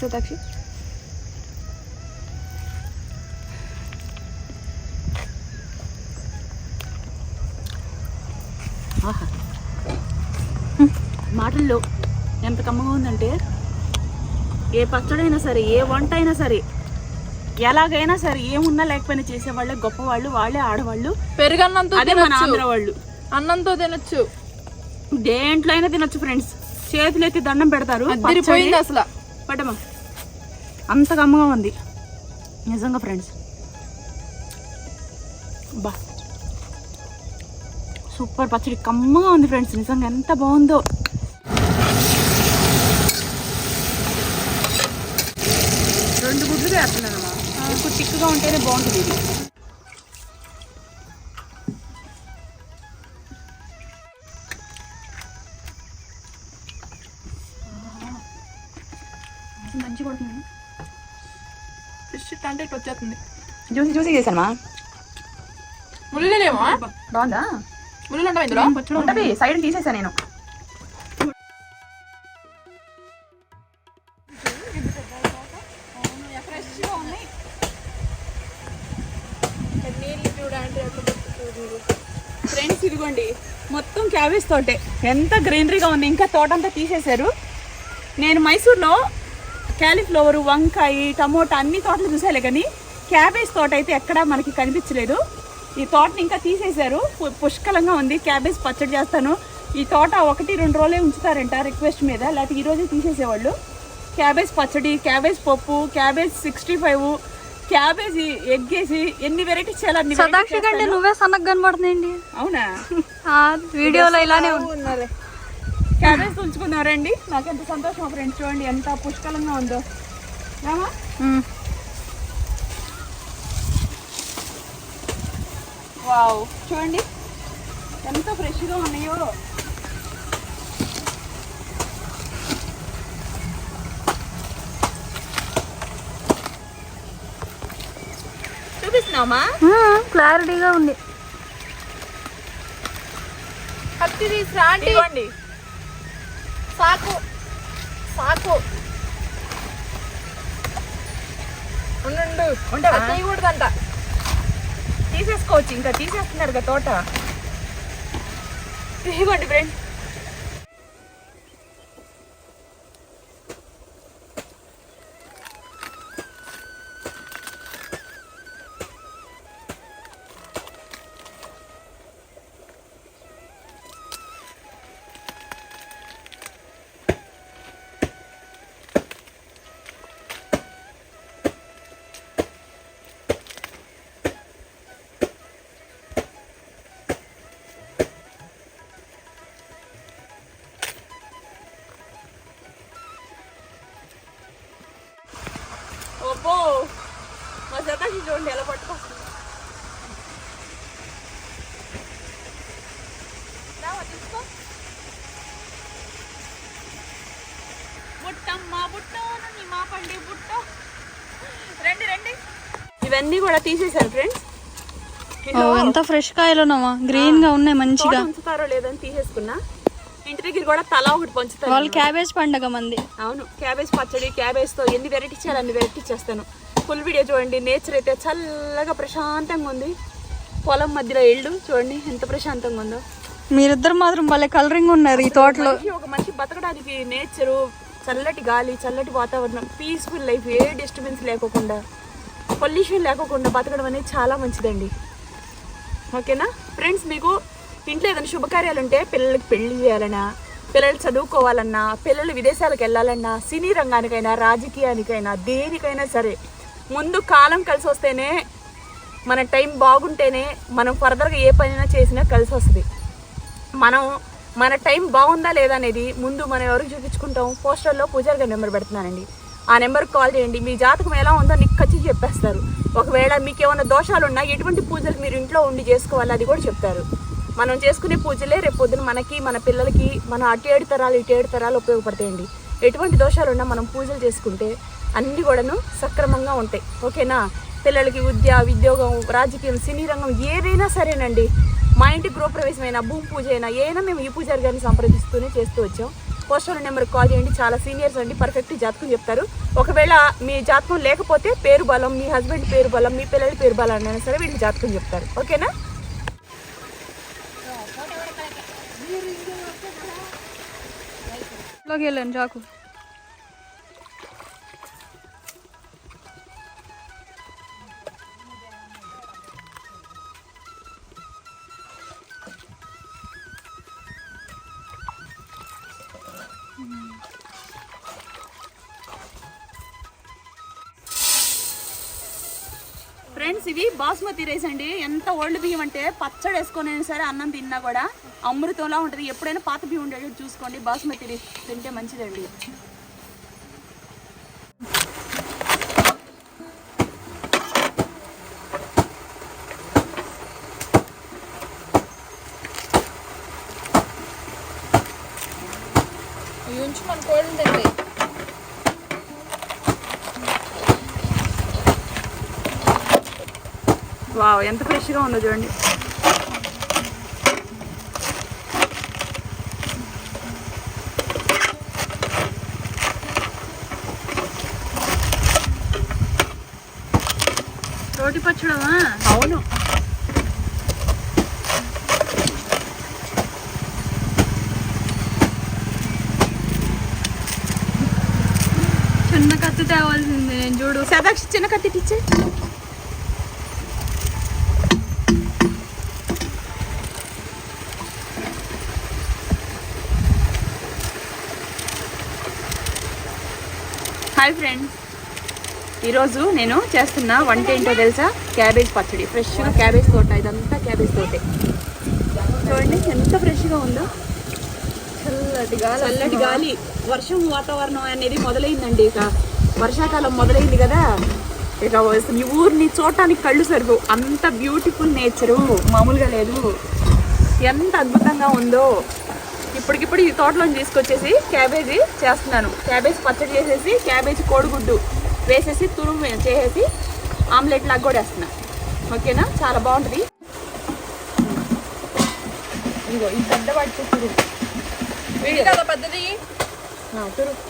శతాక్షి ఆహా మాటల్లో ఎంత కమ్మగా ఉందంటే ఏ పచ్చడైనా సరే ఏ వంట అయినా సరే ఎలాగైనా సరే ఏమున్నా లేకపోయినా చేసేవాళ్ళే గొప్పవాళ్ళు, వాళ్ళే ఆడవాళ్ళు. పెరుగన్నంతో అదే మన ఆంధ్ర వాళ్ళు అన్నంతో తినొచ్చు, దేంట్లో అయినా తినొచ్చు ఫ్రెండ్స్. చేతులు ఎత్తి దండం పెడతారు. అదిరిపోయింది అసలు. పట్టమా అంత కమ్మగా ఉంది నిజంగా ఫ్రెండ్స్. బా సూపర్ పచ్చడి కమ్మగా ఉంది ఫ్రెండ్స్, నిజంగా ఎంత బాగుందో. రెండు గుడ్లుగా వేస్తున్నాను, ఎక్కువ తిక్కుగా ఉంటేనే బాగుంటుంది ఇది. మంచిగా కొడుతుంది, ఫిష్ అంటే ఇట్లా వచ్చేస్తుంది. Juicy juicy చేశానమా. ముళ్ళేమో బాగుందా? ముళ్ళు ఉండవు ఇందులో, ఉంటుంది. సైడ్ తీసేసాను నేను. ఫ్రెండ్స్ ఇదిగోండి మొత్తం క్యాబేజ్ తోటే, ఎంత గ్రీనరీగా ఉంది. ఇంకా తోటంతా తీసేశారు. నేను మైసూర్లో క్యాలీఫ్లవర్, వంకాయ, టమోటా అన్ని తోటలు చూసాలే కానీ క్యాబేజ్ తోట అయితే ఎక్కడా మనకి కనిపించలేదు. ఈ తోటని ఇంకా తీసేశారు. పుష్కలంగా ఉంది. క్యాబేజ్ పచ్చడి చేస్తాను. ఈ తోట 1-2 రోజులే ఉంచుతారంట రిక్వెస్ట్ మీద, లేకపోతే ఈరోజే తీసేసేవాళ్ళు. క్యాబేజ్ పచ్చడి, క్యాబేజ్ పప్పు, క్యాబేజ్ 65, క్యాబేజ్ ఎగ్ వేసి ఎన్ని వెరైటీస్ చేయాలి. సదాక్షి కంటే నువ్వే సన్నగా కనబడుతుంది. అవునా? వీడియోలో ఇలానే ఉన్నారు. క్యాబేజ్ ఉంచుకున్నారండి. నాకు ఎంత సంతోషం ఫ్రెండ్స్. చూడండి ఎంత పుష్కలంగా ఉందో. రామా వావ్, చూడండి ఎంత ఫ్రెష్గా ఉన్నాయో. చూపిస్తున్నామా? క్లారిటీగా ఉంది. కత్తి తీసుకురండి. సాకు సాకు ఉండు చేయకూడదంట. తీసేసుకోవచ్చు, ఇంకా తీసేస్తున్నారు కదా తోట. ఇవ్వండి ఫ్రెండ్. ఓపో మా సతాక్షి చూడండి ఎలా పట్టుకొస్తుంది. తీసుకో బుట్టమ్మా బుట్ట మా పండి బుట్ట. రండి రండి. ఇవన్నీ కూడా తీసేశారు ఫ్రెండ్స్. ఎంత ఫ్రెష్ కాయలున్నావా, గ్రీన్ గా ఉన్నాయి మంచిగా. ఉంచుతారో లేదని తీసేసుకున్నా. ఇంటి దగ్గర కూడా తలా ఒకటి పంచుతారు. వాళ్ళు క్యాబేజ్ పండగ మంది. అవును, క్యాబేజ్ పచ్చడి, క్యాబేజ్ తో ఎన్ని వెరైటీ చేయాలి అన్ని వెరైటీ చేస్తాను. ఫుల్ వీడియో చూడండి. నేచర్ అయితే చల్లగా ప్రశాంతంగా ఉంది. పొలం మధ్యలో ఇల్లు చూడండి ఎంత ప్రశాంతంగా ఉందో. మీరిద్దరు మాత్రం భలే కలరింగ్ ఉన్నారు ఈ తోటలో. ఒక మనిషి బతకడానికి నేచరు, చల్లటి గాలి, చల్లటి వాతావరణం, పీస్ఫుల్ లైఫ్, ఏ డిస్టర్బెన్స్ లేకోకుండా, పొల్యూషన్ లేకోకుండా బతకడం అనేది చాలా మంచిదండి. ఓకేనా ఫ్రెండ్స్? మీకు ఇంట్లో ఏదైనా శుభకార్యాలు ఉంటే, పిల్లలకి పెళ్లి చేయాలన్నా, పిల్లలు చదువుకోవాలన్నా, పిల్లలు విదేశాలకు వెళ్ళాలన్నా, సినీ రంగానికైనా, రాజకీయానికైనా, దేనికైనా సరే ముందు కాలం కలిసి వస్తేనే, మన టైం బాగుంటేనే మనం ఫర్దర్గా ఏ పనైనా చేసినా కలిసి వస్తుంది. మన టైం బాగుందా లేదా అనేది ముందు మనం ఎవరికి చూపించుకుంటాం? పోస్టర్లో పూజారి గారి నెంబర్ పెడుతున్నానండి. ఆ నెంబర్కి కాల్ చేయండి. మీ జాతకం ఎలా ఉందో నీకు ఖచ్చితంగా చెప్పేస్తారు. ఒకవేళ మీకు ఏమైనా దోషాలు ఉన్నా, ఎటువంటి పూజలు మీరు ఇంట్లో ఉండి చేసుకోవాలి అది కూడా చెప్తారు. మనం చేసుకునే పూజలే రేపు పొద్దున మనకి, మన పిల్లలకి, మన అటు 7 తరాలు ఇటు 7 తరాలు ఉపయోగపడతాయండి. ఎటువంటి దోషాలు ఉన్నా మనం పూజలు చేసుకుంటే అన్నీ కూడాను సక్రమంగా ఉంటాయి. ఓకేనా? పిల్లలకి ఉద్యోగం, రాజకీయం, సినీ రంగం ఏదైనా సరేనండి. మా ఇంటి గృహప్రవేశమైనా, భూమి పూజ అయినా ఏదైనా మేము ఈ పూజారి గారిని సంప్రదిస్తూనే చేస్తూ వచ్చాం. పోస్టల్ నెంబర్కి కాల్ చేయండి. చాలా సీనియర్స్ అండి, పర్ఫెక్ట్ జాతకం చెప్తారు. ఒకవేళ మీ జాతకం లేకపోతే పేరు బలం, మీ హస్బెండ్ పేరు బలం, మీ పిల్లల పేరు బలం అయినా సరే వీళ్ళు జాతకం చెప్తారు. ఓకేనా? వెళ్ళండి చాకు. ఫ్రెండ్స్, ఇవి బాస్మతి రైస్ అండి. ఎంత ఓల్డ్ బియ్యం అంటే పచ్చడి వేసుకొని సరే అన్నం తిన్నా కూడా అమృతంలా ఉంటుంది. ఎప్పుడైనా పాత బియ్యం ఉండేటట్టు చూసుకోండి. బాస్మతి రైస్ తింటే మంచిదండి. ఉంచి మన కోళ్ళు తింటాయి. వావ్, ఎంత ఫ్రెష్గా ఉందో చూడండి. రోటి పచ్చడమా? అవును. చిన్న కత్తి తేవాల్సింది. నేను చూడు సదాక్షి చిన్న కత్తి ఇచ్చే. హాయ్ ఫ్రెండ్స్, ఈరోజు నేను చేస్తున్న వంట ఏంటో తెలుసా? క్యాబేజ్ పచ్చడి. ఫ్రెష్గా క్యాబేజ్ తోట, ఇదంతా క్యాబేజ్ తోటే. చూడండి ఎంత ఫ్రెష్గా ఉందో. చల్లటి గాలి, వర్షం వాతావరణం అనేది మొదలైందండి. ఇక వర్షాకాలం మొదలైంది కదా, ఇక ఈ ఊరిని చూడటానికి కళ్ళు సరిపోవు. అంత బ్యూటిఫుల్ నేచరు, మామూలుగా లేదు. ఎంత అద్భుతంగా ఉందో. ఇప్పటికిప్పుడు ఈ తోటలోని తీసుకొచ్చేసి క్యాబేజీ చేస్తున్నాను. క్యాబేజ్ పచ్చడి చేసేసి క్యాబేజీ కోడిగుడ్డు వేసేసి తురుము చేసేసి ఆమ్లెట్ లాగా కూడా వేస్తున్నాను. ఓకేనా? చాలా బాగుంటుంది. ఇదిగో ఈ పెద్ద వాటికి తురుము కదా పెద్దది తురుము.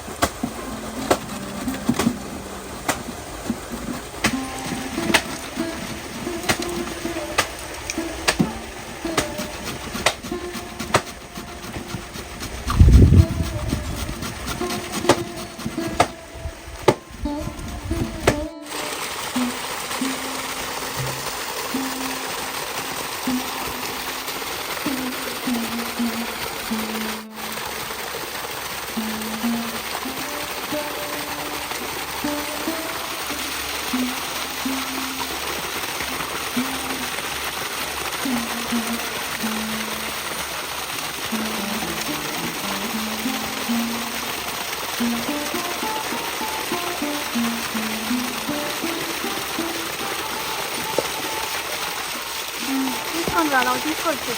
తీసుకొని రా, తీసుకొచ్చి.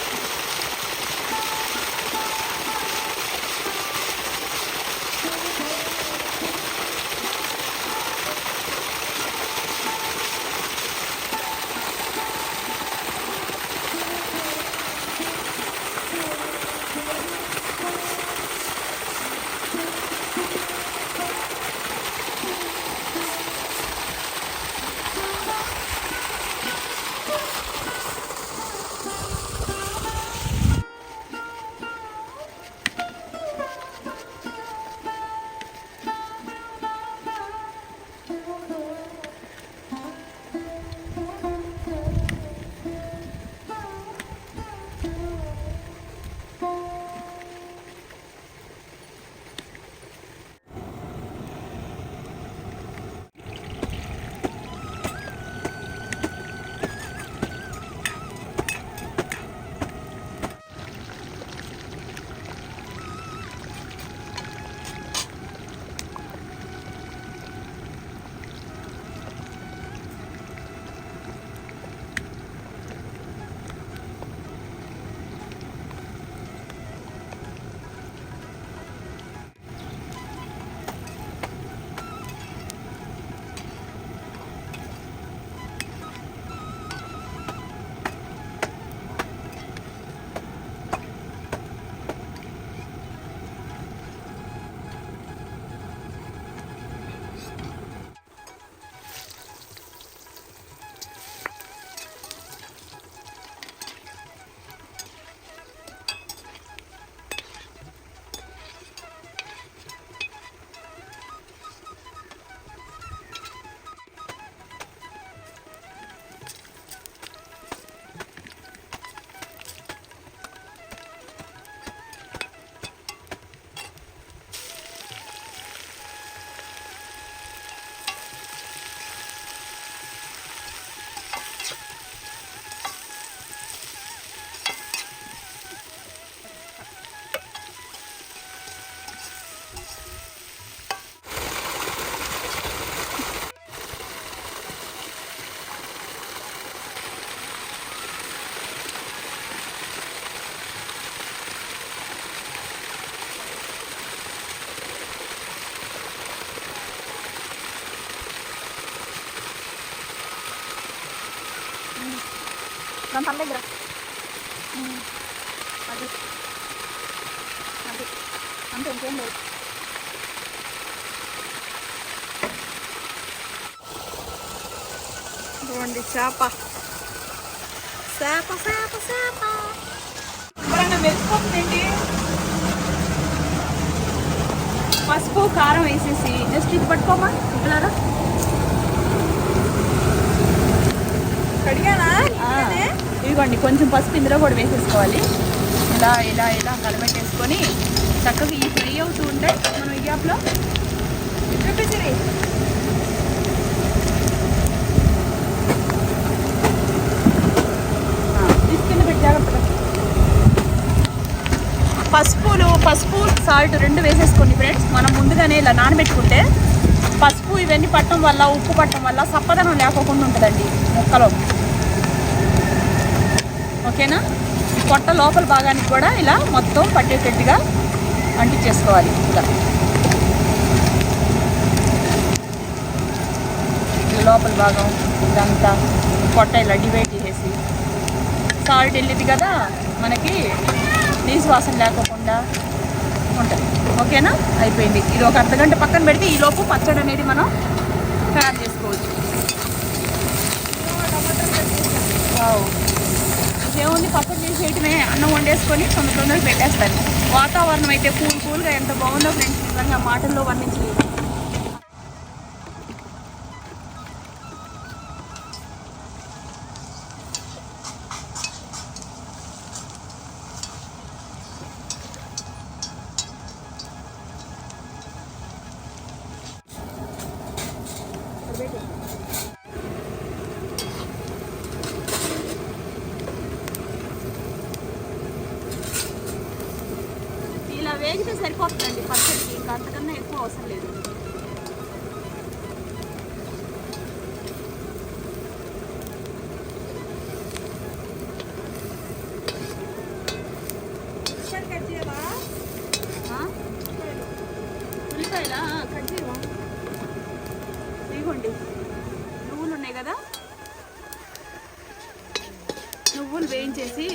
దాని తన దగ్గర అది అది అంతే ఇంకేం లేదు. చూడండి చేప చేప చేప చేప శుభ్రంగా మెరిసిపోతుందండి. పసుపు కారం వేసేసి జస్ట్ ఇది పట్టుకోమా ఇట్లారా. కడిగానా ఇదిగోండి కొంచెం పసుపు ఇందులో కూడా వేసేసుకోవాలి. ఇలా ఇలా ఇలా కలబెట్టేసుకొని చక్కగా ఈ ఫ్రై అవుతూ ఉంటే మనం ఈ గ్యాప్లో చూపించి తీసుకెళ్ళి పెట్టి జాగ్రత్తగా. పసుపు సాల్ట్ రెండు వేసేసుకోండి ఫ్రెండ్స్. మనం ముందుగానే ఇలా నానబెట్టుకుంటే పసుపు ఇవన్నీ పట్టడం వల్ల ఉప్పు పట్టడం వల్ల సప్పదనం లేకోకుండా ఉంటుందండి ముక్కలో. ఓకేనా? ఈ పొట్ట లోపల భాగానికి కూడా ఇలా మొత్తం పట్టేటట్టుగా అంటించేసుకోవాలి. ఇలా లోపల భాగం ఇదంతా పొట్ట ఇలా డివైడ్ చేసేసి సాల్ట్ వెళ్ళింది కదా మనకి నీసు వాసన లేకోకుండా ఉంటుంది. ఓకేనా? అయిపోయింది. ఇది ఒక అర్ధగంట పక్కన పెడితే ఈ లోపు పచ్చడి అనేది మనం తయారు చేసుకోవచ్చు. ఇదేముంది పచ్చడి చేసేయటమే. అన్నం వండేసుకొని తొందరగా పెట్టేస్తారు. వాతావరణం అయితే కూల్గా ఎంత బాగుందో ఫ్రెండ్స్, నిజంగా మాటల్లో వర్ణించలేదు. ఇలా వేగితే సరిపోతుందండి పచ్చడికి, ఇంకా అంతకన్నా ఎక్కువ అవసరం లేదు. ఉల్లిపాయలా కట్ చేయవా? ఇదిగోండి నువ్వులు ఉన్నాయి కదా, నువ్వులు వేయించేసి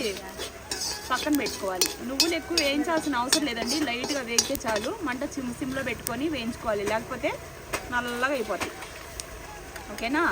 పక్కన పెట్టుకోవాలి. నువ్వులు ఎక్కువ వేయించాల్సిన అవసరం లేదండి, లైట్గా వేగితే చాలు. మంట సిమ్లో పెట్టుకొని వేయించుకోవాలి, లేకపోతే నల్లగా అయిపోతాయి. ఓకేనా?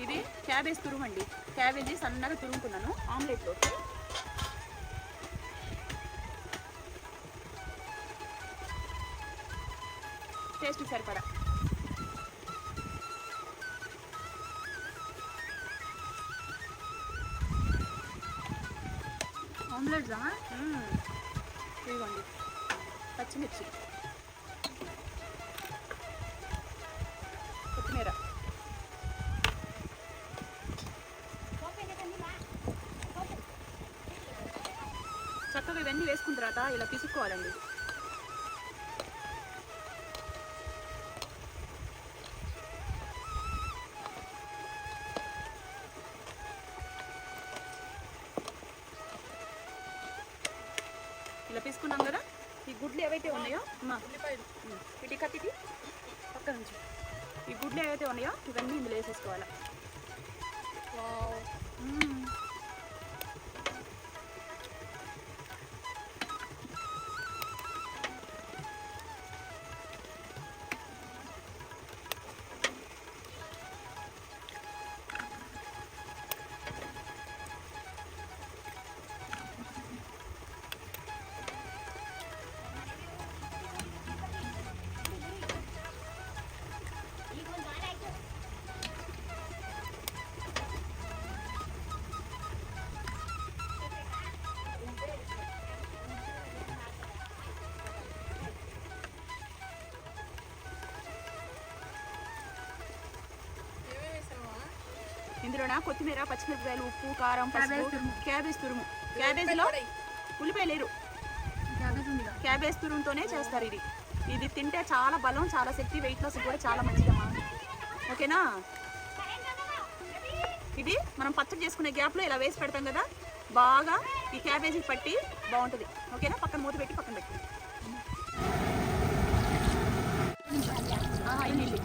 ఇది క్యాబేజ్ తురుమండి. క్యాబేజీ సన్నగా తురుముకున్నాను ఆమ్లెట్లో. టేస్ట్ సరిపడా. ఆమ్లెట్సా? ఇదిగోండి పచ్చిమిర్చి, కొత్తిమీర, చక్కగా ఇవన్నీ వేసుకున్న తర్వాత ఇలా పిసుక్కోవాలండి. ఇలా తీసుకున్నాం కదా, ఈ గుడ్లు ఏవైతే ఉన్నాయో ఇటు కత్తికి పక్క నుంచి ఈ గుడ్లు ఏవైతే ఉన్నాయో ఇవన్నీ ఇందులో వేసేసుకోవాలి. ఇందులోనా కొత్తిమీర, పచ్చిమిరపకాయలు, ఉప్పు, కారం, పసుపు, క్యాబేజ్ తురుము. క్యాబేజ్లో ఉల్లిపాయ లేరు, క్యాబేజ్ తురుముతోనే చేస్తారు. ఇది తింటే చాలా బలం, చాలా శక్తి, వెయిట్ లాస్ కూడా చాలా మంచిదమ్మా. ఓకేనా? ఇది మనం పచ్చడి చేసుకునే గ్యాప్లో ఇలా వేసి పెడతాం కదా, బాగా ఈ క్యాబేజీ పట్టి బాగుంటుంది. ఓకేనా? పక్కన మూత పెట్టి పక్కన పెట్టి నీళ్ళు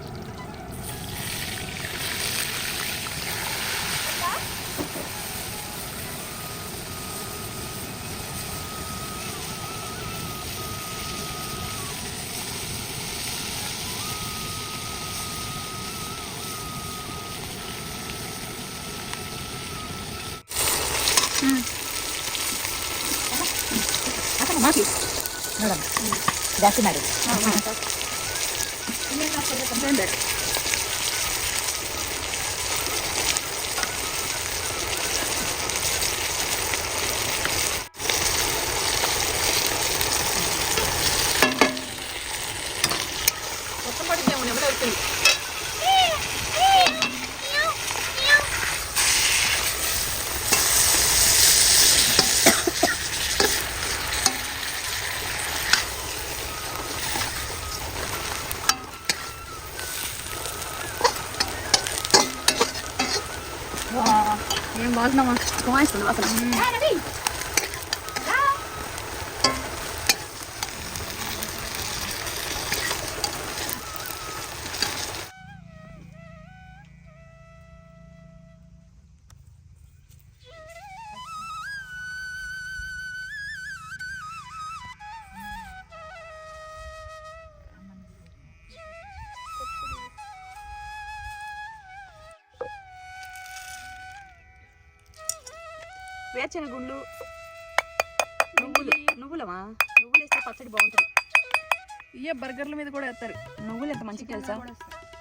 ಜಾಸ್ತಿ ಮಾಡಿ మొత్తం పడుతుందేమో నెమ్మది అవుతుంది. ఏం బాగున్నామా? బాగుంటుంది అసలు. వేరుశనగ గుండ్లు, నువ్వులమా, నువ్వులు వేస్తే పచ్చడి బాగుంటుంది. ఇయ్య బర్గర్ల మీద కూడా వేస్తారు. నువ్వులు ఎంత మంచిది తెలుసా?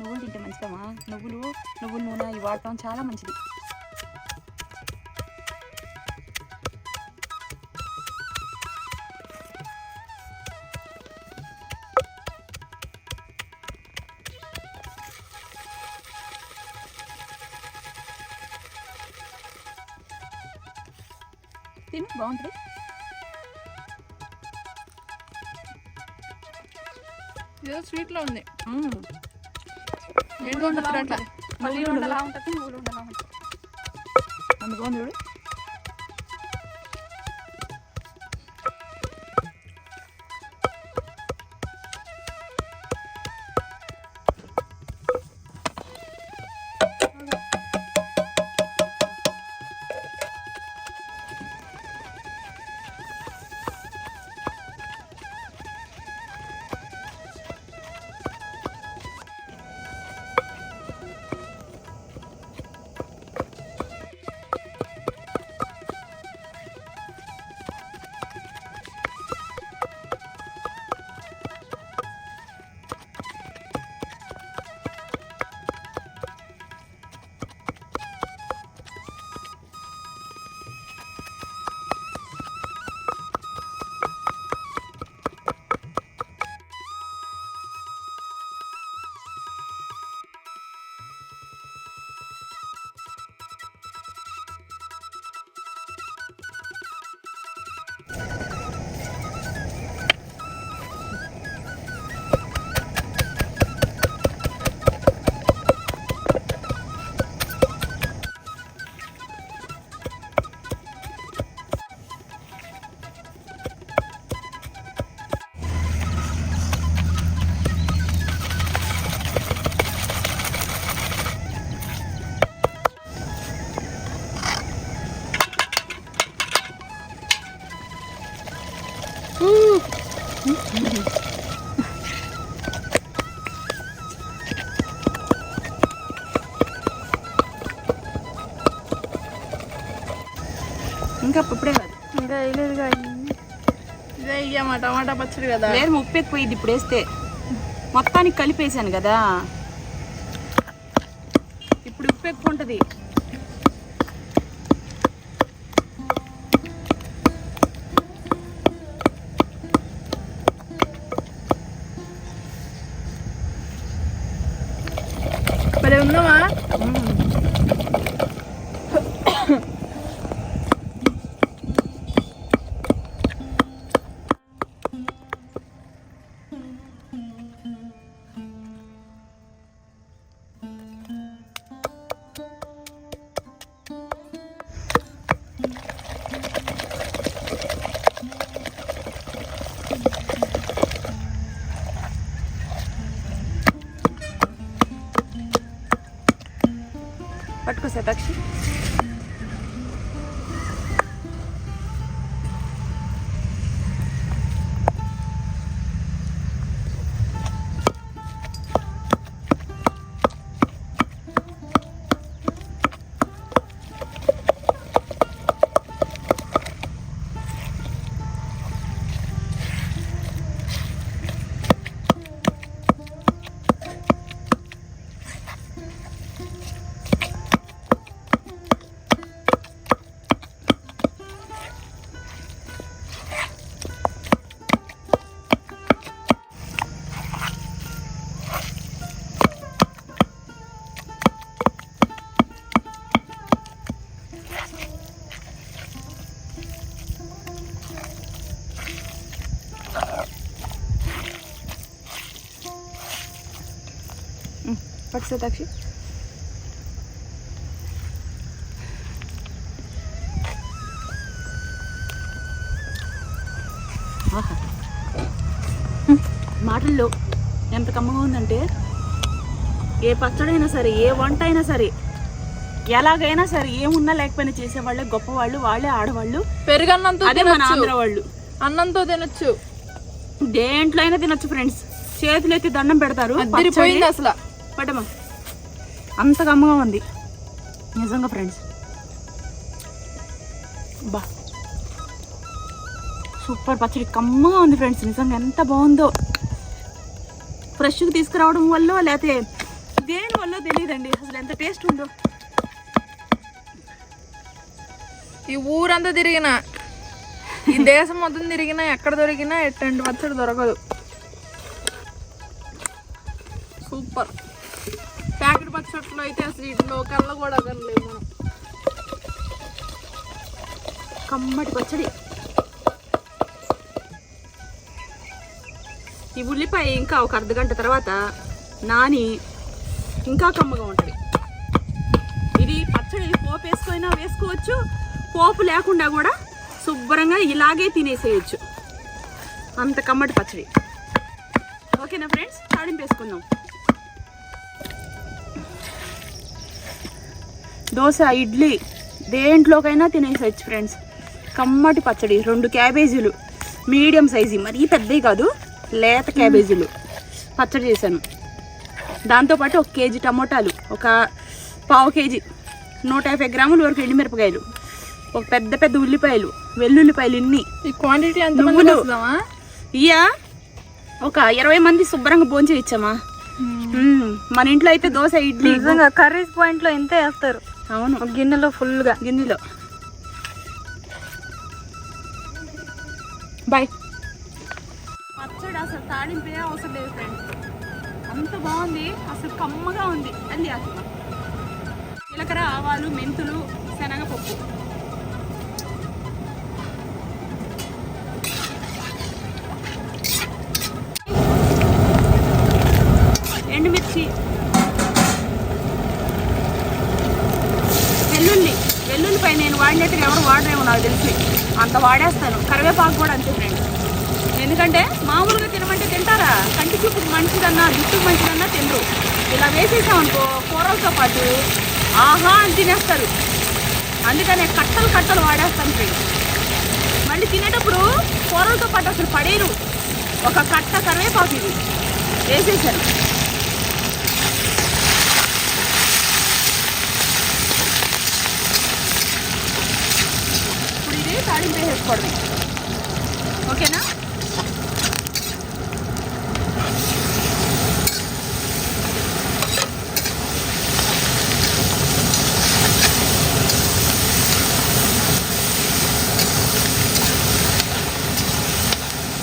నువ్వులు తింటే మంచిదమ్మా. నువ్వుల నూనె ఇవి వాడటం చాలా మంచిది. తిని బాగుంటుంది. ఏదో స్వీట్ లో ఉంది. ఎందుకు ఉండదు అట్లా? మళ్ళీ ఉండలా ఉంటుంది, నువ్వులు ఉండలా ఉంటుంది. అందుకోండి చూడు. ఇంకా ఇప్పుడే కాదు, ఇంకా వేయలేదుగా. ఇదే ఇయ్యమ్మా టమాటా పచ్చడి కదా. లేదు, ఉప్పు ఎక్కువైంది ఇప్పుడు వేస్తే. మొత్తానికి కలిపేసాను కదా, ఇప్పుడు ఉప్పు ఎక్కువ ఉంటుంది. మరి ఉందామా? శతాక్షి. పట్టు శతాక్షి. మాటల్లో ఎంత కమ్మగా ఉందంటే, ఏ పచ్చడైనా సరే, ఏ వంట అయినా సరే, ఎలాగైనా సరే, ఏమున్నా లేకపోయినా చేసేవాళ్ళే గొప్పవాళ్ళు, వాళ్ళే ఆడవాళ్ళు. పెరుగన్నంతో అదే మన ఆంధ్ర వాళ్ళు. అన్నంతో తినొచ్చు, దేంట్లో అయినా తినొచ్చు ఫ్రెండ్స్. చేతులు ఎత్తి దండం పెడతారు. అదిరిపోయింది అసలు. పట్టమా, అంత కమ్మగా ఉంది నిజంగా ఫ్రెండ్స్. బా సూపర్ పచ్చడి, కమ్మగా ఉంది ఫ్రెండ్స్. నిజంగా ఎంత బాగుందో. ఫ్రెష్గా తీసుకురావడం వల్ల లేకపోతే దేని వల్ల తెలియదండి అసలు ఎంత టేస్ట్ ఉందో. ఈ ఊరంతా తిరిగినా, ఈ దేశం మొత్తం తిరిగినా, ఎక్కడ దొరికినా ఎట్లాంటి పచ్చడి దొరకదు. సూపర్. ప్యాకెట్ పచ్చట్లో అయితే అసలు ఇంట్లో కళ్ళ కూడా కనలేదు మనం. కమ్మటి పచ్చడి. ఈ ఉల్లిపాయ ఇంకా ఒక అర్ధగంట తర్వాత నాని ఇంకా కమ్మగా ఉంటుంది. ఇది పచ్చడి పోపు వేసుకొయినా వేసుకోవచ్చు, పోపు లేకుండా కూడా శుభ్రంగా ఇలాగే తినేసేయచ్చు. అంత కమ్మటి పచ్చడి. ఓకేనా ఫ్రెండ్స్, తాడింపు వేసుకుందాం. దోశ, ఇడ్లీ, దేంట్లోకైనా తినేసేయచ్చు ఫ్రెండ్స్. కమ్మటి పచ్చడి. 2 క్యాబేజీలు మీడియం సైజు, మరీ పెద్దవి కాదు, లేత క్యాబేజీలు పచ్చడి చేశాను. దాంతోపాటు 1 కేజీ టమోటాలు, ఒక 1/2 కేజీ 150 గ్రాముల వరకు ఎండుమిరపకాయలు, ఒక పెద్ద పెద్ద ఉల్లిపాయలు, వెల్లుల్లిపాయలు, ఇన్ని. ఈ క్వాంటిటీ ఎంత? నువ్వులు ఇయ్యా ఒక 20 మంది శుభ్రంగా భోంచేసి ఇచ్చామా. మన ఇంట్లో అయితే దోశ, ఇడ్లీ, కర్రీస్ పాయింట్ లో ఇంతే వేస్తారు. అవును, ఒక గిన్నెలో ఫుల్గా. గిన్నెలో. బాయ్. పచ్చడి అసలు తాడింపే అవసరం లేదు ఫ్రెండ్స్, అంత బాగుంది. అసలు కమ్మగా ఉంది. అల్లి అసలు జీలకర్ర, ఆవాలు, మెంతులు, శనగపప్పు, ఎండుమిర్చి, వెల్లుల్లిపాయ నేను వాడినట్టుగా ఎవరు వాడరేమో నాకు తెలిసి, అంత వాడేస్తాను. కరివేపాకు కూడా అంతే ఫ్రెండ్స్. ఎందుకంటే మామూలుగా తినమంటే తింటారా, కంటి చూపుకు మంచిదన్నా జుట్టుకు మంచిదన్నా తినరు. ఇలా వేసేసామనుకో కూరలతో పాటు ఆహా అని తినేస్తారు. అందుకనే కట్టలు కట్టలు వాడేస్తాను ఫ్రెండ్స్. మళ్ళీ తినేటప్పుడు కూరలతో పాటు అసలు పడేరు. ఒక కట్ట కరివేపాకు ఇది వేసేసాను. ఇప్పుడు ఇది తాడింపు వేసుకోవడమే. ఓకేనా?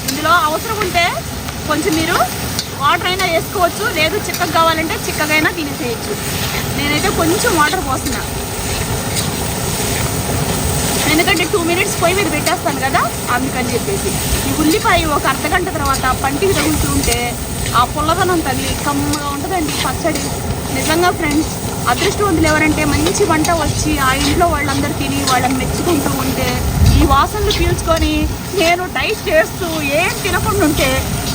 ఇందులో అవసరం ఉంటే కొంచెం మీరు వాటర్ అయినా వేసుకోవచ్చు, లేదు చిక్కగా కావాలంటే చిక్కగా అయినా తినేసేయచ్చు. నేనైతే కొంచెం వాటర్ పోస్తున్నా, ఎందుకంటే 2 మినిట్స్ పొయ్యి మీద పెట్టేస్తాను కదా, అందుకని చెప్పేసి. ఈ ఉల్లిపాయ ఒక అర్ధగంట తర్వాత పంటికి తగులుతూ ఉంటే ఆ పుల్లదనం తగిలి కమ్మగా ఉంటుందండి పచ్చడి. నిజంగా ఫ్రెండ్స్, అదృష్టవంతులు ఎవరంటే మంచి వంట వచ్చి ఆ ఇంట్లో వాళ్ళందరూ తిని వాళ్ళని మెచ్చుకుంటూ ఉంటే, ఈ వాసనలు పీల్చుకొని నేను డైట్ చేస్తూ ఏం తినకుండా ఉంటే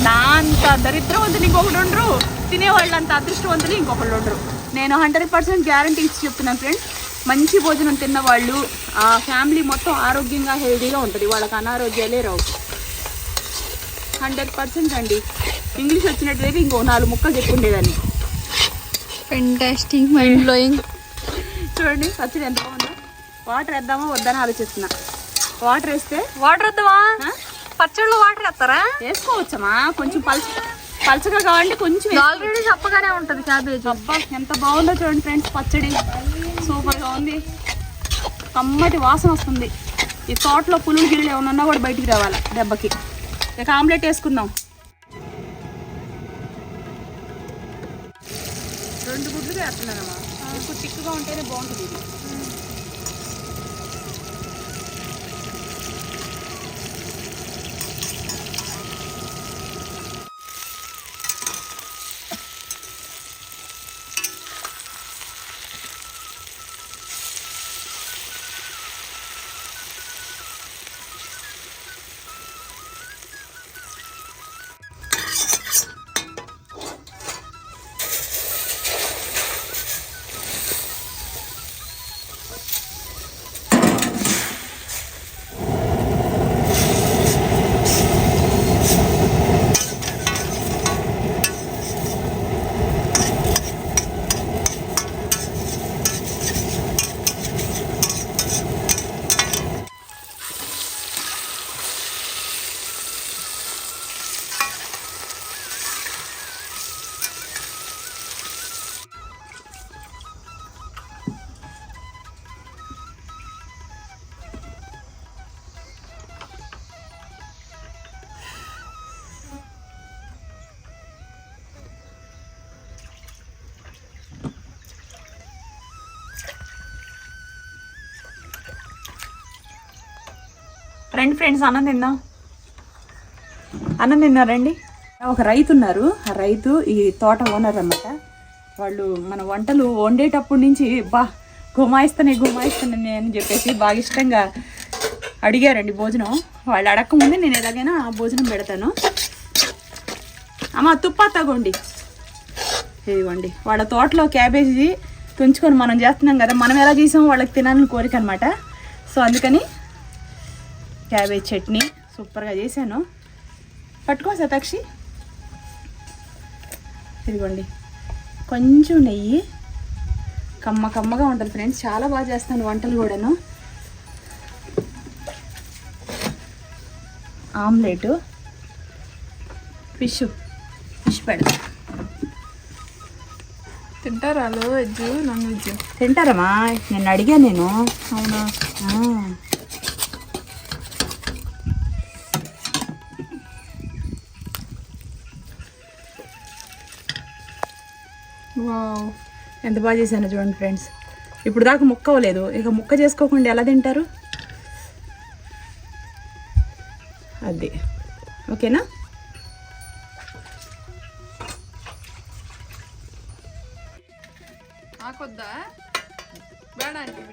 నా అంత దరిద్రవంతులు ఇంకొకటి ఉండరు, తినేవాళ్ళంత అదృష్టవంతులు ఇంకొకళ్ళు ఉండరు. నేను 100% గ్యారంటీ ఇచ్చి చెప్తున్నాను ఫ్రెండ్స్. మంచి భోజనం తిన్న వాళ్ళు ఆ ఫ్యామిలీ మొత్తం ఆరోగ్యంగా హెల్తీగా ఉంటుంది, వాళ్ళకి అనారోగ్యాలే రావు. 100% అండి. ఇంగ్లీష్ వచ్చినట్లయితే ఇంకో 4 ముక్కలు చెప్పుండేదాన్ని. Fantastic, mind blowing. చూడండి పచ్చడి ఎంత బాగుందో. వాటర్ వేద్దామా వద్దని ఆలోచిస్తున్నా. వాటర్ వేస్తే వాటర్ వద్దామా? పచ్చడిలో వాటర్ వేస్తారా? వేసుకోవచ్చమ్మా, కొంచెం పలచగా కావాలంటే కొంచెం. ఆల్రెడీ చప్పగానే ఉంటుంది క్యాబేజ్. అబ్బా ఎంత బాగుందో చూడండి ఫ్రెండ్స్, పచ్చడి సూపర్గా ఉంది. కమ్మటి వాసన వస్తుంది. ఈ తోటలో పులులు గిల్లు ఏమన్నా కూడా బయటికి రావాలి దెబ్బకి. ఇక ఆమ్లెట్ వేసుకుందాం. 2 గుడ్లు వేస్తున్నానమ్మా, ఇప్పుడు తిక్కుగా ఉంటేనే బాగుంటుంది ఇది. రండి ఫ్రెండ్స్, అన్నం తిన్నారండి. ఒక రైతు ఉన్నారు, ఆ రైతు ఈ తోట ఓనర్ అన్నమాట. వాళ్ళు మన వంటలు వండేటప్పటి నుంచి గుమాయిస్తానే అని చెప్పేసి బాగా ఇష్టంగా అడిగారండి భోజనం. వాళ్ళు అడగకముందే నేను ఎలాగైనా భోజనం పెడతాను. అమ్మ తుప్పా తగోండి, ఇదిగోండి. వాళ్ళ తోటలో క్యాబేజీ తుంచుకొని మనం చేస్తున్నాం కదా, మనం ఎలా చేసామో వాళ్ళకి తినాలని కోరిక అనమాట. సో అందుకని క్యాబేజ్ చట్నీ సూపర్గా చేశాను. పట్టుకో శతాక్షి. ఇదిగోండి కొంచెం నెయ్యి, కమ్మగా ఉంటుంది ఫ్రెండ్స్. చాలా బాగా చేస్తాను వంటలు కూడాను. ఆమ్లెట్, ఫిష్ పెడతా. తింటారా వెజ్ నాన్ వెజ్? తింటారమ్మా, నేను అడిగా. నేను అవునా? వావ్, ఎంత బాగా చేశాను చూడండి ఫ్రెండ్స్. ఇప్పుడు దాకా ముక్క అవ్వలేదు, ఇక ముక్క చేసుకోకుండా ఎలా తింటారు? అది ఓకేనా? ఆకొద్దా? బేడా అంటే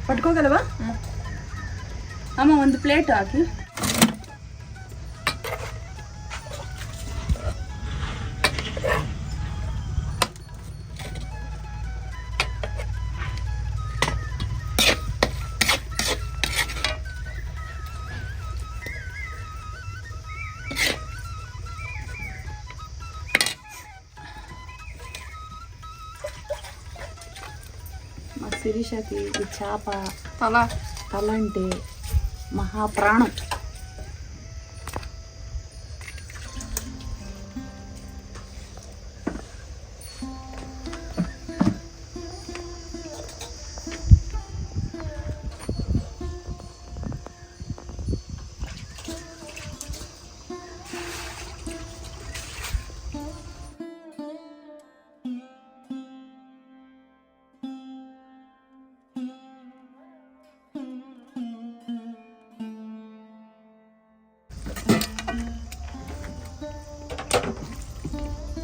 ಪಟ್ಕೋಗಲ್ವಾ? ಅಮ್ಮ ಒಂದು ಪ್ಲೇಟ್ ಹಾಕಿ. మా శిరీషకి ఈ చేప తల అంటే మహాప్రాణం.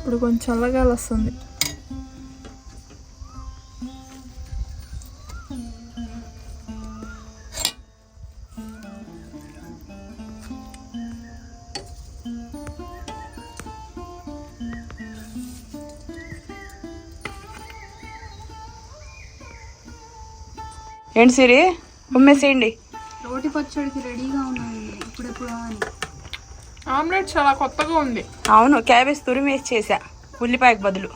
ఇప్పుడు కొంచెం చల్లగాలి వస్తుంది. ఏంటి సిరి ఉమ్మేసేయండి. రోటి పచ్చడికి రెడీగా ఉన్నాను ఇప్పుడెప్పుడు అని. ఆమ్లెట్ చాలా కొత్తగా ఉంది. అవును, క్యాబేజ్ తురిమేసి చేసా ఉల్లిపాయకు బదులు.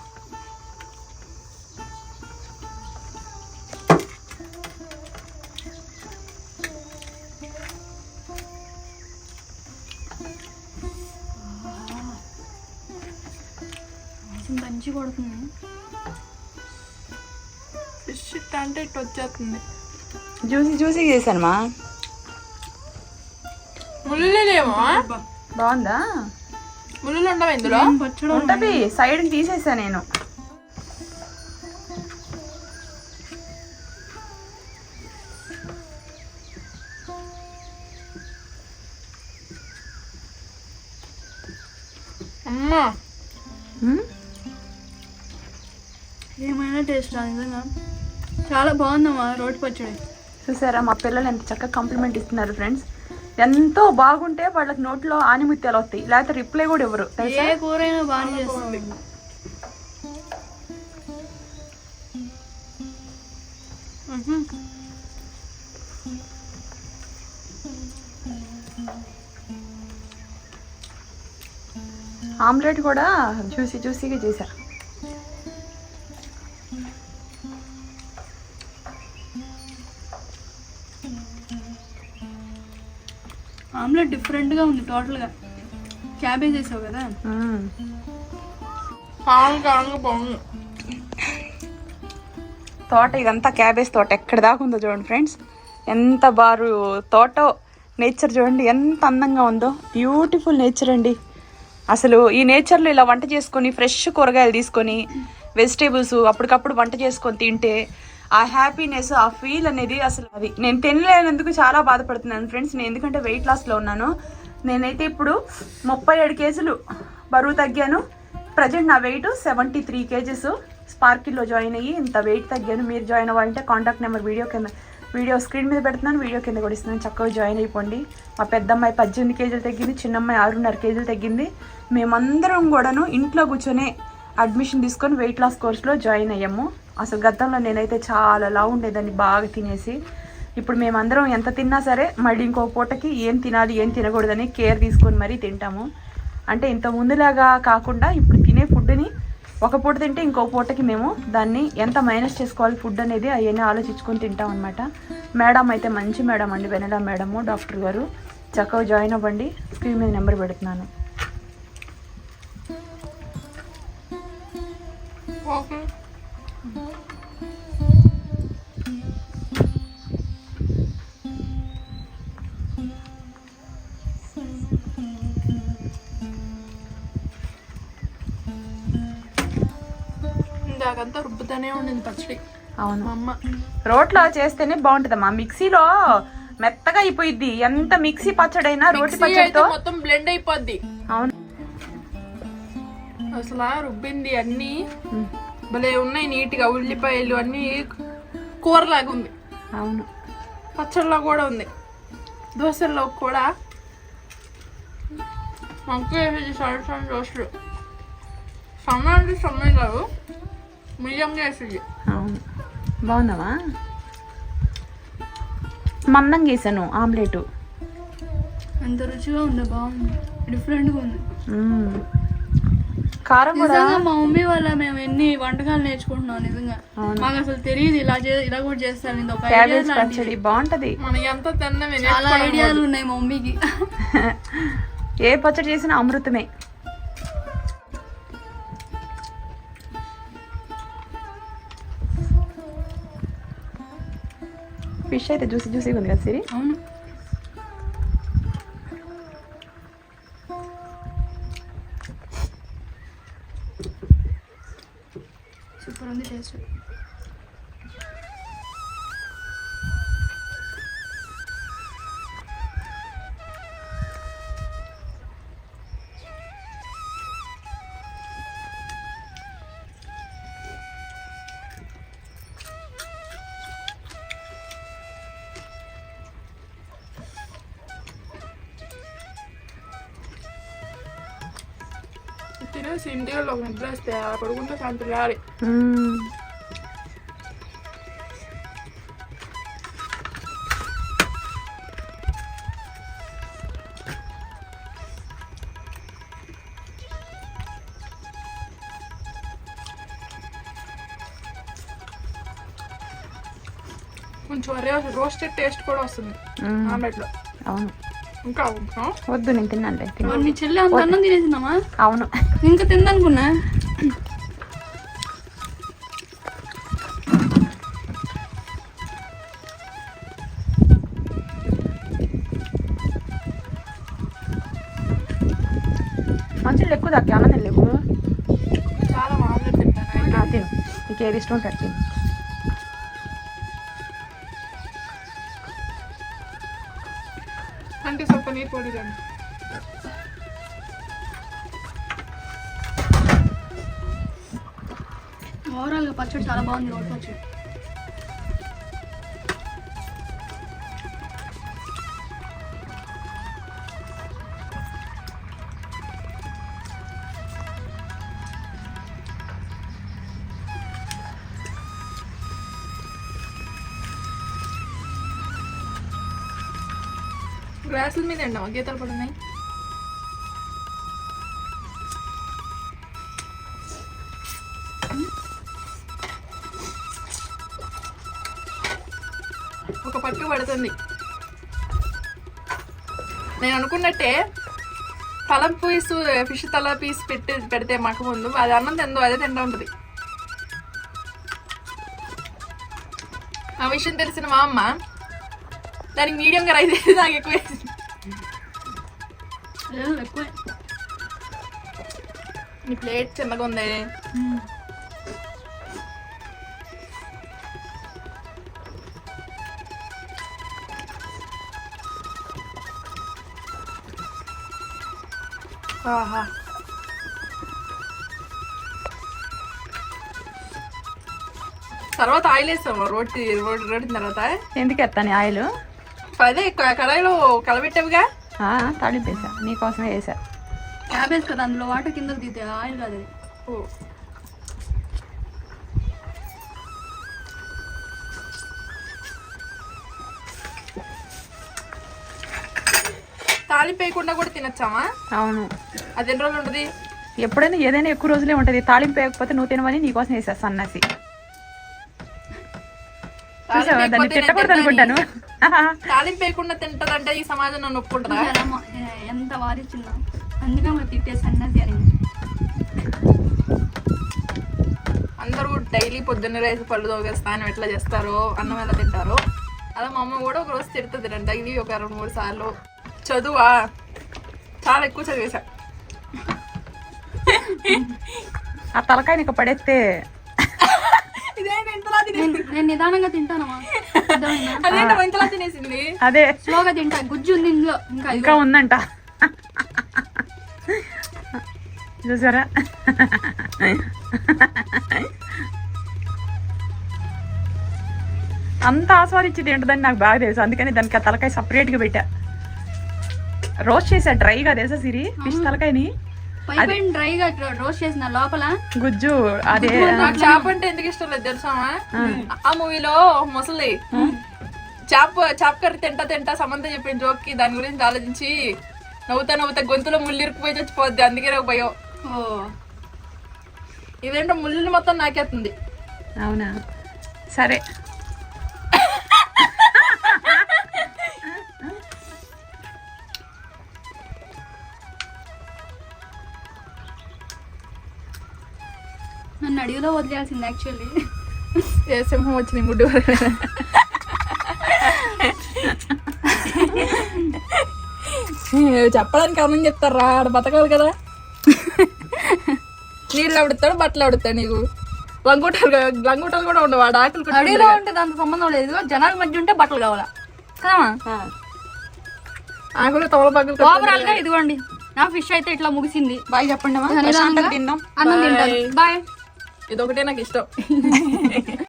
మంచి కొడుతుంది. ఫిష్ అంటే ఇటు వచ్చేస్తుంది. జ్యూసీ చేశాను మా. ముళ్ళేమో బాగుందా? ముళ్ళు ఉండవు ఇందులో. ఉంటది, సైడ్ తీసేసా నేను. అమ్మా ఏమైనా టేస్ట్ నిజంగా చాలా బాగుందమ్మా రోటి పచ్చడి. చూసారా మా పిల్లలు ఎంత చక్కగా కాంప్లిమెంట్ ఇస్తున్నారు ఫ్రెండ్స్. ఎంతో బాగుంటే వాళ్ళకి నోట్లో ఆనిముత్యాలు వస్తాయి, లేకపోతే రిప్లై కూడా ఇవ్వరు. ఏ కూర అయినా బాగానే చేస్తుంది. ఆమ్లెట్ కూడా జ్యూసీగా చేశా. ఆమ్లెట్ డిఫరెంట్గా ఉంది టోటల్గా. క్యాబేజ్ వేసావు కదా. బాగుంది. తోట ఇదంతా క్యాబేజ్ తోట ఎక్కడ దాకా ఉందో చూడండి ఫ్రెండ్స్. ఎంత బారు తోట, నేచర్ చూడండి ఎంత అందంగా ఉందో. బ్యూటిఫుల్ నేచర్ అండి. అసలు ఈ నేచర్లో ఇలా వంట చేసుకొని ఫ్రెష్ కూరగాయలు తీసుకొని వెజిటేబుల్స్ అప్పటికప్పుడు వంట చేసుకొని తింటే ఆ హ్యాపీనెస్, ఆ ఫీల్ అనేది అసలు అది నేను తినలేనందుకు చాలా బాధపడుతున్నాను ఫ్రెండ్స్. నేను ఎందుకంటే వెయిట్ లాస్లో ఉన్నాను. నేనైతే ఇప్పుడు 37 కేజీలు బరువు తగ్గాను. ప్రజెంట్ నా వెయిట్ 73 కేజెస్. స్పార్కిల్లో జాయిన్ అయ్యి ఇంత వెయిట్ తగ్గాను. మీరు జాయిన్ అవ్వాలంటే కాంటాక్ట్ నెంబర్ వీడియో స్క్రీన్ మీద పెడుతున్నాను, వీడియో కింద కూడా ఇస్తున్నాను. చక్కగా జాయిన్ అయిపోండి. మా పెద్దమ్మాయి 18 కేజీలు తగ్గింది, చిన్నమ్మాయి 6.5 కేజీలు తగ్గింది. మేమందరం కూడాను ఇంట్లో కూర్చొని అడ్మిషన్ తీసుకొని వెయిట్ లాస్ కోర్స్లో జాయిన్ అయ్యాము. అసలు గతంలో నేనైతే చాలా లావు ఉండేదాన్ని బాగా తినేసి. ఇప్పుడు మేమందరం ఎంత తిన్నా సరే మళ్ళీ ఇంకో పూటకి ఏం తినాలి ఏం తినకూడదని కేర్ తీసుకొని మరీ తింటాము. అంటే ఇంత ముందులాగా కాకుండా ఇప్పుడు తినే ఫుడ్ని ఒక పూట తింటే ఇంకో పూటకి మేము దాన్ని ఎంత మైనస్ చేసుకోవాలి ఫుడ్ అనేది అవన్నీ ఆలోచించుకొని తింటాం అనమాట. మేడం అయితే మంచి మేడం అండి, వెనెలా మేడము, డాక్టర్ గారు. చక్కగా జాయిన్ అవ్వండి. స్క్రీన్ మీద నెంబర్ పెడుతున్నాను. ఇందాకంతా రుబ్బుతానే ఉండింది పచ్చడి. అవును, అమ్మ రోట్లో చేస్తేనే బాగుంటుందమ్మా. మిక్సీలో మెత్తగా అయిపోయిద్ది. ఎంత మిక్సీ పచ్చడైనా రోటి పచ్చడితో మొత్తం బ్లెండ్ అయిపోద్ది. అవును, అసలు రుబ్బింది అన్ని భలే ఉన్నాయి నీట్గా. ఉల్లిపాయలు అన్ని కూరలాగా ఉంది. అవును, పచ్చళ్ళలో కూడా ఉంది, దోశల్లో కూడా. మంకు వేసేది సన్న దోశలు. సన్న అంటే సన్న కాదు, మీడియంగా వేసేది. అవును, బాగుందమ్మా. మందంగా వేసాను ఆమ్లెట్. అంత రుచిగా ఉందా? బాగుంది, డిఫరెంట్గా ఉంది. కారం కూడా మా మమ్మీ వల్ల మేము ఎన్ని వంటకాలు నేర్చుకుంటున్నాం నిజంగా. మాకు అసలు తెలియదు ఇలా కూడా చేస్తారు. ఇది ఒక పచ్చడి బాగుంటది. మనకి ఎంత తిన్నమే, చాలా ఐడియాలు ఉన్నాయి మా మమ్మీకి. ఏ పచ్చడి చేసినా అమృతమే. ఫిష్ అయితే జ్యూసీగా ఉంది కదా సిరి. అవును, సూపర్ ఉంది టేస్ట్. తినేసి ఇంటిలో ఒక నిద్ర వస్తే పడుకుంటే సాయంత్రం రాలి. కొంచెం రోస్టెడ్ టేస్ట్ కూడా వస్తుంది ఆమ్లెట్లో. అవును. ఇంకా వద్దు, నేను తిన్నానులే. మీ చెల్లి అంత అన్నం తినేసిందమ్మా? అవును. ఇంకా తిందనుకున్నా. మంచిగా ఎక్కువ దాకా అన్నం లేవు. చాలా ఆమ్లెట్ తింటాను. తిను, నీకు ఏది ఇష్టం ఉంటుంది తిను. అంటే ಸ್ವಲ್ಪ నీరు పొడి రండి. ఓవరాల్ గా పచ్చడి చాలా బాగుంది. రోడ్ పచ్చడి గ్లాసుల మీద ఎండమా గీతలు పడున్నాయి. ఒక పట్టు పడుతుంది. నేను అనుకున్నట్టే తల పీసు ఫిష్ తల పీస్ పెడితే మాకు ముందు అది అన్నం తిందో అదే తింటా ఉంటుంది. ఆ విషయం తెలిసిన మా అమ్మ దానికి మీడియంగా రైస్ వేసి నాకు ఎక్కువ వేసింది. ఎక్కువ. ఈ ప్లేట్ చిన్నగా ఉంది. ఆహా, తర్వాత ఆయిల్ వేస్తాము రోటి తర్వాత. ఎందుకు ఎత్తాను ఆయిల్? అదే కడాయిలో కలబెట్టావుగా, తాళింపు వేసా, నీకోసమే వేసా. క్యాబేజ్ కదా, అందులో వాటర్ కిందకు దిగుతాయి, ఆయిల్ కాదు అది. తాలింపు వేయకుండా కూడా తినచ్చామా? అవును. అది ఎన్ని రోజులు ఉంటుంది? ఎప్పుడైనా ఏదైనా ఎక్కువ రోజులే ఉంటుంది. తాళింపు వేయకపోతే నువ్వు తినవని నీకోసం వేసా సన్నసి. దాన్ని తిట్టకూడదు అనుకుంటాను. తాలింపు వేయకుండా తింటారంటే ఈ సమాజం నన్ను ఒప్పుకుంటారా? ఎంత వారిచ్చిందో, అందుకే మరి తిట్టేసి అన్నది అని. అందరూ డైలీ పొద్దున్న రైస్ పళ్ళు తోగే స్నానం ఎట్లా చేస్తారో, అన్నం ఎలా తింటారో అలా మా అమ్మ కూడా ఒక రోజు తిడుతుంది రండి డైలీ ఒక 2-3 సార్లు. చదువా చాలా ఎక్కువ చదివేశా. ఆ తలకాయ నీకు పడేస్తే నేను నిదానంగా తింటానమ్మా. అదేంటో ఇంతలా తినేసింది. అదే స్లోగా తింటా, గుజ్జు ఉంది ఇందులో ఇంకా ఉందంట. చూసారా? అంత ఆస్వాదించి తింటుందని నాకు బాగా తెలుసు. అందుకని దానికి ఆ తలకాయ సపరేట్గా పెట్టా. రోస్ట్ చేసా డ్రైగా, తెలుసా సిరి? ఫిష్ తలకాయని పైపైన డ్రైగా రోస్ట్ చేసిన లోపల గుజ్జు. అదే నాకు చేప అంటే ఎందుకు ఇష్టం లేదు తెలుసామా? ఆ మూవీలో ముసలి చేప కర్రీ తింటా సమంత చెప్పిన జోక్కి దాని గురించి ఆలోచించి నవ్వుతా గొంతులో ముళ్ళు ఇరుక్కుపోయి చచ్చిపోద్ది. అందుకే నాకు భయం. ఇదేంటో ముళ్ళుని మొత్తం నాకేస్తుంది. అవునా? సరే. నన్ను అడిగిలో వదిలేయాల్సింది యాక్చువల్లీ. ఏ సింహం వచ్చింది గుడ్డు. చెప్పడానికి అన్నం చెప్తారా? ఆడ బతకాలి కదా. నీళ్ళు ఆడుతాడు, బట్టలు ఆడుతాడు. నీకు లంగుటాలు కూడా ఉండవు. వాడు ఆకలి అడిగిలో ఉంటే దాంతో సంబంధం లేదు. జనాల మధ్య ఉంటే బట్టలు కావాలా కావా? ఆకులు తోలబాకులు. ఓవరాల్ గా ఇదిగోండి నా ఫిష్ అయితే ఇట్లా ముగిసింది. బాయ్ చెప్పండి. అన్నం తింటాను. బాయ్. ఇదొకటే నాకు ఇష్టం.